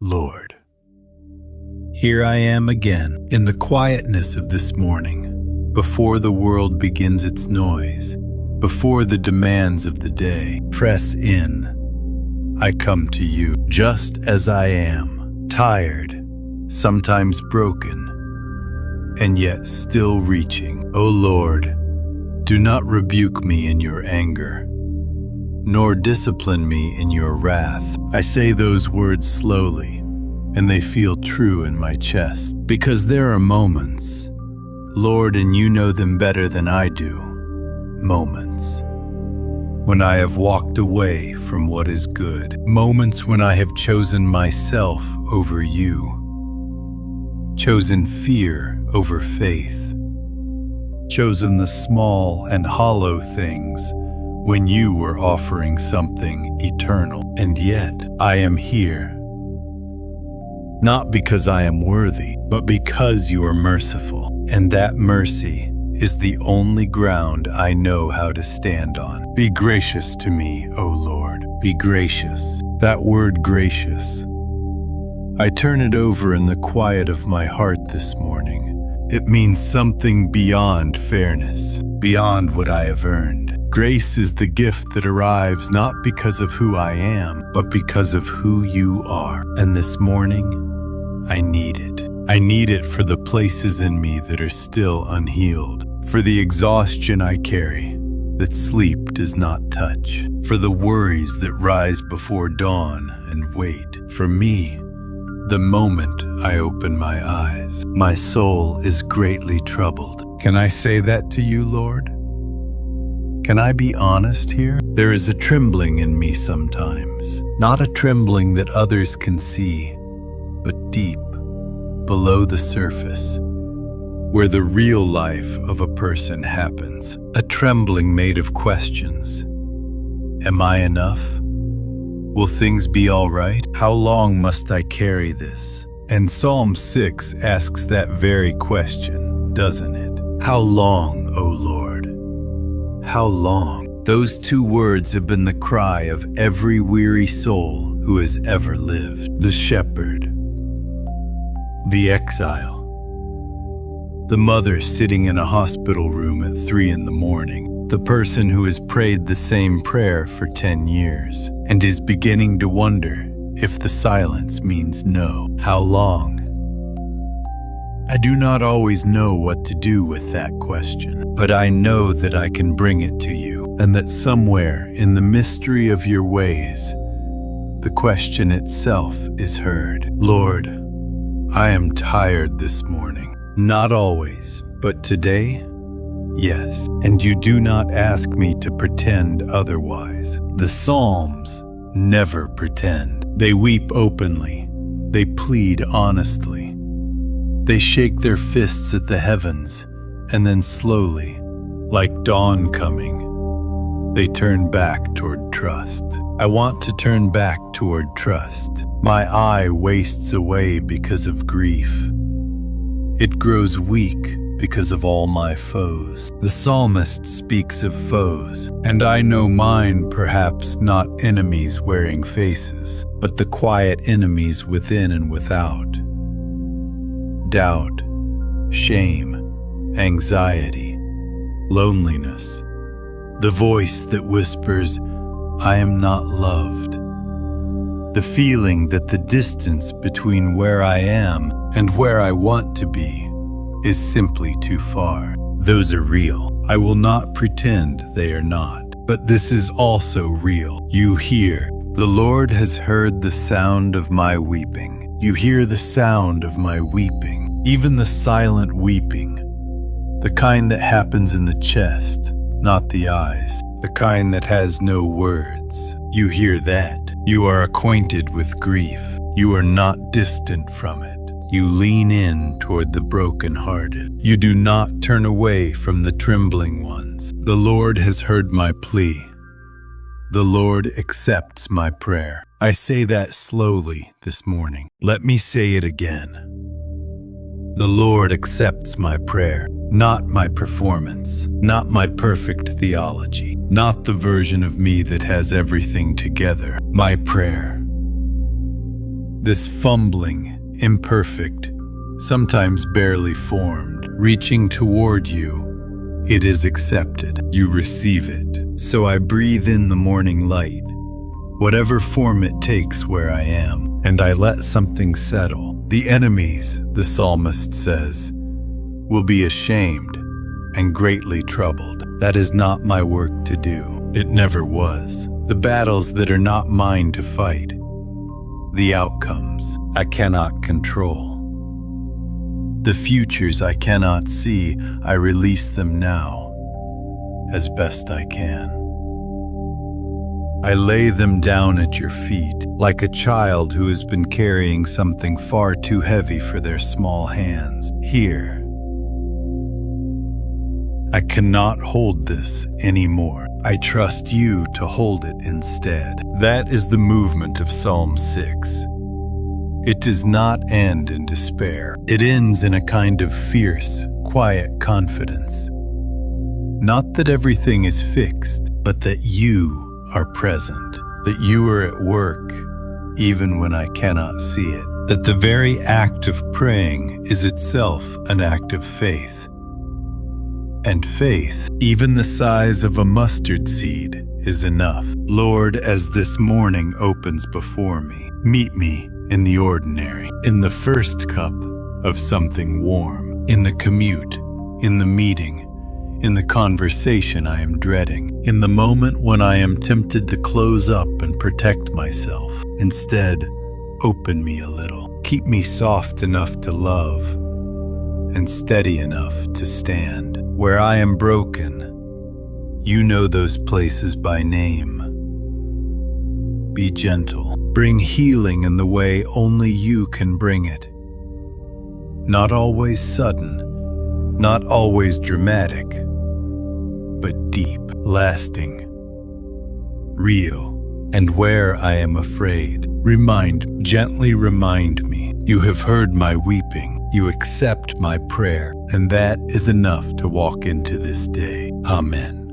Lord. Here I am again, in the quietness of this morning, before the world begins its noise, before the demands of the day press in. I come to you just as I am, tired, sometimes broken, and yet still reaching. O Lord, do not rebuke me in your anger, nor discipline me in your wrath. I say those words slowly, and they feel true in my chest, because there are moments, Lord, and you know them better than I do, moments when I have walked away from what is good, moments when I have chosen myself over you, chosen fear over faith, chosen the small and hollow things when you were offering something eternal. And yet I am here, not because I am worthy, but because you are merciful, and that mercy is the only ground I know how to stand on. Be gracious to me, O Lord. Be gracious. That word gracious, I turn it over in the quiet of my heart this morning. It means something beyond fairness, beyond what I have earned. Grace is the gift that arrives not because of who I am, but because of who you are. And this morning, I need it. I need it for the places in me that are still unhealed, for the exhaustion I carry that sleep does not touch, for the worries that rise before dawn and wait. For me, the moment I open my eyes, my soul is greatly troubled. Can I say that to you, Lord? Can I be honest here? There is a trembling in me sometimes, not a trembling that others can see, but deep below the surface, where the real life of a person happens. A trembling made of questions. Am I enough? Will things be all right? How long must I carry this? And Psalm 6 asks that very question, doesn't it? How long, O Lord? How long? Those two words have been the cry of every weary soul who has ever lived. The shepherd, the exile, the mother sitting in a hospital room at 3 a.m, the person who has prayed the same prayer for 10 years and is beginning to wonder if the silence means no. How long? I do not always know what to do with that question, but I know that I can bring it to you, and that somewhere in the mystery of your ways, the question itself is heard. Lord, I am tired this morning. Not always, but today, yes. And you do not ask me to pretend otherwise. The Psalms never pretend. They weep openly. They plead honestly. They shake their fists at the heavens, and then slowly, like dawn coming, they turn back toward trust. I want to turn back toward trust. My eye wastes away because of grief. It grows weak because of all my foes. The psalmist speaks of foes, and I know mine perhaps not enemies wearing faces, but the quiet enemies within and without. Doubt, shame, anxiety, loneliness, the voice that whispers, I am not loved. The feeling that the distance between where I am and where I want to be is simply too far. Those are real. I will not pretend they are not. But this is also real. You hear, the Lord has heard the sound of my weeping. You hear the sound of my weeping, even the silent weeping, the kind that happens in the chest, not the eyes, the kind that has no words. You hear that. You are acquainted with grief. You are not distant from it. You lean in toward the brokenhearted. You do not turn away from the trembling ones. The Lord has heard my plea. The Lord accepts my prayer. I say that slowly this morning. Let me say it again. The Lord accepts my prayer, not my performance, not my perfect theology, not the version of me that has everything together. My prayer. This fumbling, imperfect, sometimes barely formed, reaching toward you, it is accepted. You receive it. So I breathe in the morning light, whatever form it takes where I am, and I let something settle. The enemies, the psalmist says, will be ashamed and greatly troubled. That is not my work to do. It never was. The battles that are not mine to fight, the outcomes I cannot control. The futures I cannot see, I release them now as best I can. I lay them down at your feet, like a child who has been carrying something far too heavy for their small hands. Here, I cannot hold this anymore. I trust you to hold it instead. That is the movement of Psalm 6. It does not end in despair. It ends in a kind of fierce, quiet confidence. Not that everything is fixed, but that you are present, that you are at work, even when I cannot see it, that the very act of praying is itself an act of faith. And faith, even the size of a mustard seed, is enough. Lord, as this morning opens before me, meet me in the ordinary, in the first cup of something warm, in the commute, in the meeting, in the conversation I am dreading, in the moment when I am tempted to close up and protect myself. Instead, open me a little. Keep me soft enough to love and steady enough to stand. Where I am broken, you know those places by name. Be gentle. Bring healing in the way only you can bring it. Not always sudden, not always dramatic, but deep, lasting, real. And where I am afraid, gently remind me. You have heard my weeping. You accept my prayer, and that is enough to walk into this day. Amen.